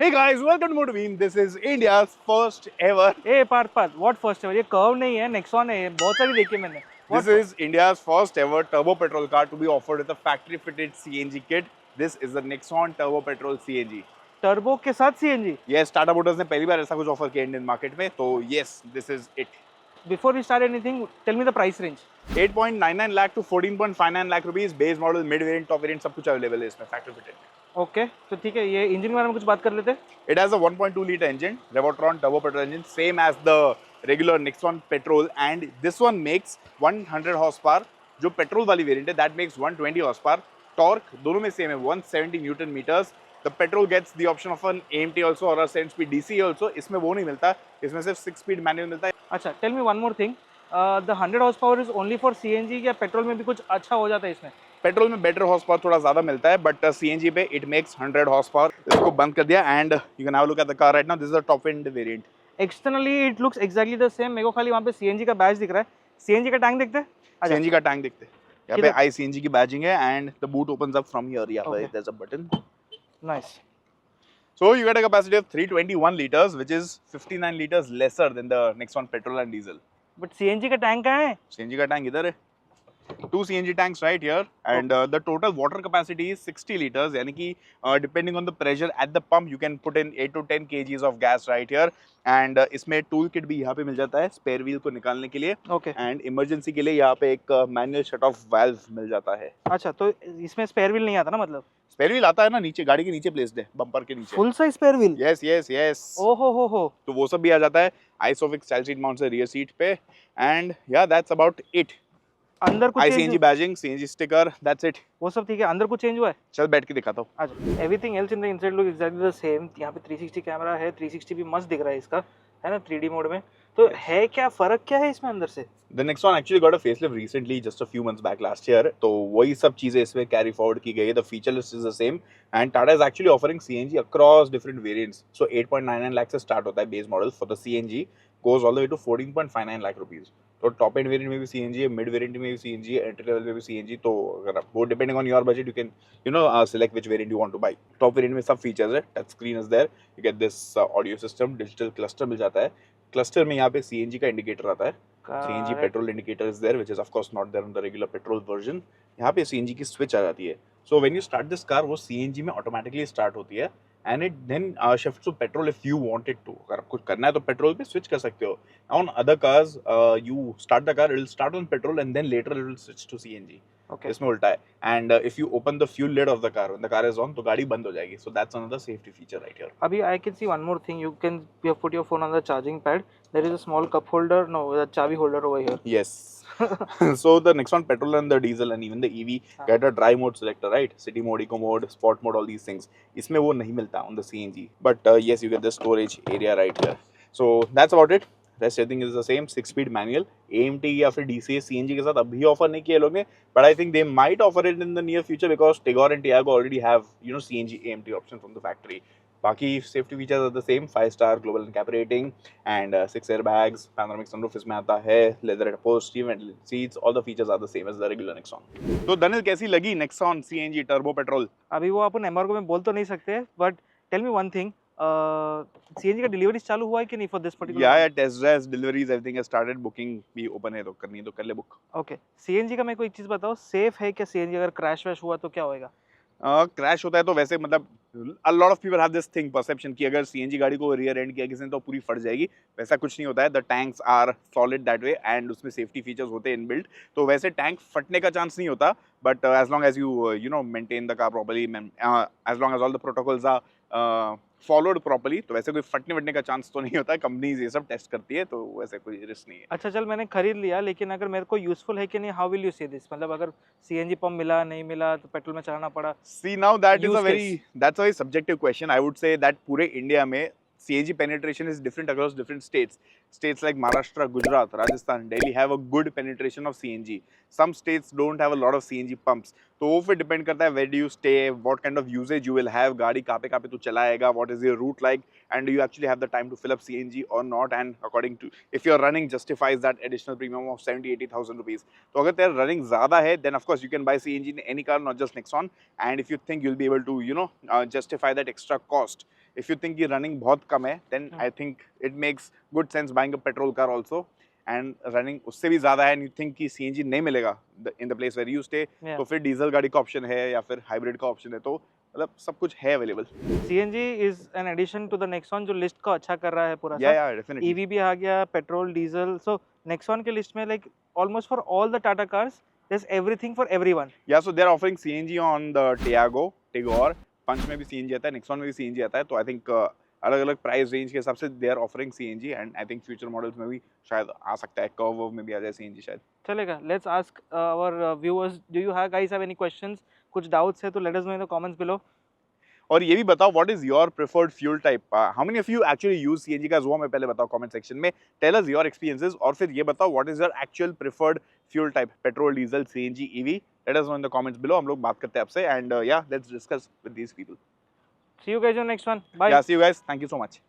Hey guys, welcome to MotorBeam. This is India's first ever. ए पार्थ what first है ये कर्व नहीं है नेक्सॉन है ये बहुत सारी देखी है मैंने This what is India's first ever turbo petrol car to be offered with a factory-fitted CNG kit. This is the Nexon Turbo Petrol CNG. Turbo के साथ सीएनजी Yes, Tata Motors ने पहली बार ऐसा कुछ ऑफर किया इंडियन मार्केट में, तो yes, this is it. Before we start anything tell me the price range 8.99 lakh to 14.59 lakh rupees. Base model, mid variant, top variant सब कुछ अवेलेबल है इसमें factory fitted. ओके तो ठीक है ये इंजन के बारे में कुछ बात कर लेते हैं It has a 1.2 liter engine, Revoltron turbo petrol engine, same as the regular Nexon petrol, and this one makes 100 horsepower. जो पेट्रोल वाली वेरिएंट है that makes 120 horsepower. Torque दोनों में सेम है 170 newton metres. The petrol gets the option of an AMT also or a 7 speed DC also. इसमें वो नहीं मिलता, इसमें सिर्फ 6 speed manual मिलता है. अच्छा tell me one more thing the 100 horse power is only for CNG या पेट्रोल में भी कुछ अच्छा हो जाता है इसमें पेट्रोल में बेटर हॉर्स पावर थोड़ा ज्यादा मिलता है, बट सीएनजी पे इट मेक्स 100 हॉर्स पावर. इसको बंद कर दिया and you can have a look at the car right now. This is the top end variant. Externally it looks exactly the same मेरे को खाली वहाँ पे सीएनजी का बैच दिख रहा है सीएनजी का टैंक देखते हैं सीएनजी का टैंक देखते हैं. यहाँ पे आई सीएनजी की बैजिंग है and the boot opens up from here. यहाँ पे there is a button. Nice So you get a capacity of 321 liters, which is 59 liters lesser than the Nexon petrol and diesel. But CNG का tank कहाँ है CNG का tank इधर है. Two CNG tanks right here, and the total water capacity is 60 liters. यानी कि depending on the pressure at the pump, you can put in 8 to 10 kgs of gas right here. And इसमें tool kit भी यहाँ पे मिल जाता है spare wheel को निकालने के लिए. ओके And emergency के लिए यहाँ पे एक manual shut off valve मिल जाता है. अच्छा तो इसमें स्पेयर व्हील नहीं आता ना मतलब Spare wheel आता है ना, नीचे गाड़ी के नीचे प्लेस्ड है, बम्पर के नीचे. Full size spare wheel Yes, yes, yes. ओहो हो तो वो सब भी आ जाता है. Isofix child seat mount से rear seat पे. And yeah, that's about it. अंदर कुछ ICNG badging, CNG sticker, that's it. वो सब ठीक है अंदर कुछ चेंज हुआ है चल बैठ के दिखाता हूँ. अच्छा everything else in the inside look exactly the same यहाँ पे 360 कैमरा है 360 भी मस्त दिख रहा है इसका है ना 3D मोड में तो है क्या फर्क क्या है इसमें अंदर से The Nexon actually got a facelift recently, just a few months back last year. तो वही सब चीजें इसमें carry forward की गई है. The feature list is the same, and Tata is actually offering CNG across different variants. So 8.99 lakh से start होता है base model for the CNG, goes all the way to 14.59 lakh rupees. तो top end variant में भी CNG है, mid variant में भी CNG है, एंट्री लेवल में भी सीएनजी. तो अगर आप वो depending on your budget you can select which variant you want to buy. Top variant में सब फीचर्स है. Touch screen is there, you get this audio system, digital cluster मिल जाता है. क्लस्टर में यहाँ पे सीएनजी का इंडिकेटर आता है. CNG petrol indicator is there which is of course not there on the regular petrol version. यहाँ पे सीएनजी की स्विच आ जाती है. So when you start this car वो सीएनजी में ऑटोमेटिकली स्टार्ट होती है and it then shifts to petrol if you want it to. अगर आपको करना है तो पेट्रोल पे स्विच कर सकते हो. On other cars, you start the car, it will start on petrol and then later it will switch to CNG. Okay. इसमें उल्टा है. And if you open the fuel lid of the car when the car is on, तो गाड़ी बंद हो जाएगी. So that's another safety feature right here. अभी I can see one more thing you have put your phone on the charging pad there is a small cup holder no the chavi holder over here Yes. So the Nexon petrol and the diesel and even the EV get a drive mode selector, right? City mode, eco mode, sport mode, all these things. इसमें वो नहीं मिलता on the CNG. But yes, you get the storage area right here. So that's about it. Rest everything is the same. 6-speed manual. AMT या फिर DCA CNG के साथ अभी offer नहीं किया लोग ने. But I think they might offer it in the near future because Tigor and Tiago already have CNG AMT option from the factory. बाकी safety features are the same. 5-star global NCAP rating and 6 airbags. Panoramic sunroof इसमें आता है. Leather upholstery, ventilated seats, all the features are the same as the regular Nexon. तो दनिल कैसी लगी Nexon CNG turbo petrol? अभी वो अपन MRO में बोल तो नहीं सकते but tell me one thing CNG का डिलीवरी चालू हुआ है कि नहीं फॉर दिस पर्टिकुलर या test drives, deliveries, everything has started. Booking भी ओपन है तो करनी है तो कर ले बुक. ओके सीएनजी का मेरे को एक चीज बताओ सेफ है क्या सीएनजी अगर क्रैश वैश हुआ तो क्या होएगा क्रैश होता है तो वैसे मतलब a lot of people have this thing perception कि अगर सीएनजी गाड़ी को रियर एंड किया किसी ने तो पूरी फट जाएगी. वैसा कुछ नहीं होता है. The tanks are solid that way and उसमें सेफ्टी फीचर्स होते हैं इनबिल्ट. तो वैसे टैंक फटने का चांस नहीं होता. But as long as you maintain the car properly, as long as all the protocols are followed properly, तो वैसे कोई फटने वटने का चांस तो नहीं होता है. कंपनीज ये सब टेस्ट करती है तो वैसे कोई रिस्क नहीं है. अच्छा चल मैंने खरीद लिया लेकिन अगर मेरे को यूजफुल है कि नहीं हाउ विल यू से दिस मतलब अगर सीएनजी पंप मिला नहीं मिला तो पेट्रोल में चलाना पड़ा. See now that's a very subjective question. I would say that पूरे इंडिया में CNG penetration is different across different states. States like Maharashtra, Gujarat, Rajasthan, Delhi have a good penetration of CNG. Some states don't have a lot of CNG pumps. तो वो फिर depend करता है where do you stay, what kind of usage you will have, गाड़ी कहाँ पे तू चलाएगा, what is your route like, and do you actually have the time to fill up CNG or not, and according to if your running justifies that additional premium of 70,000-80,000 rupees. तो अगर तेरा running ज़्यादा है then of course you can buy CNG in any car, not just Nexon, and if you think you'll be able to justify that extra cost, if you think कि running बहुत कम है, then I think it makes good sense buying a petrol car also. And running उससे भी ज़्यादा है and you think कि CNG नहीं मिलेगा in the place where you stay, तो फिर डीजल गाड़ी का ऑप्शन है या फिर हाइब्रिड का ऑप्शन है, तो मतलब सब कुछ है available. CNG is an addition to the Nexon जो लिस्ट को अच्छा कर रहा है पूरा सा। या डेफिनेटली। EV भी आ गया, पेट्रोल, डीजल, सो नेक्सॉन के लिस्ट में like almost for all the Tata cars there is everything for everyone. Yeah so they are offering CNG on the Tiago, Tigor, Punch में भी CNG आता है, नेक्सॉन में भी CNG आता है, तो आई थिंक अलग अलग प्राइस रेंज के हिसाब से they are offering CNG and I think future models में भी शायद आ सकता है, कर्व में भी आ जाए CNG शायद। चलेगा। Let's ask our viewers, do you have guys have any questions, कुछ डाउट्स है तो let us know in the comments below. और ये भी बताओ what is your preferred fuel type, how many of you actually use CNG का, वो हमें पहले बताओ कमेंट सेक्शन में, टेल अस योर एक्सपीरियंसेस, और फिर ये बताओ what is your actual preferred fuel type, petrol, diesel, CNG, EV, late us know in the comments below, हम लोग बात करते हैं आपसे and yeah let's discuss with these people. See you guys on next one, bye. Yeah see you guys, thank you so much.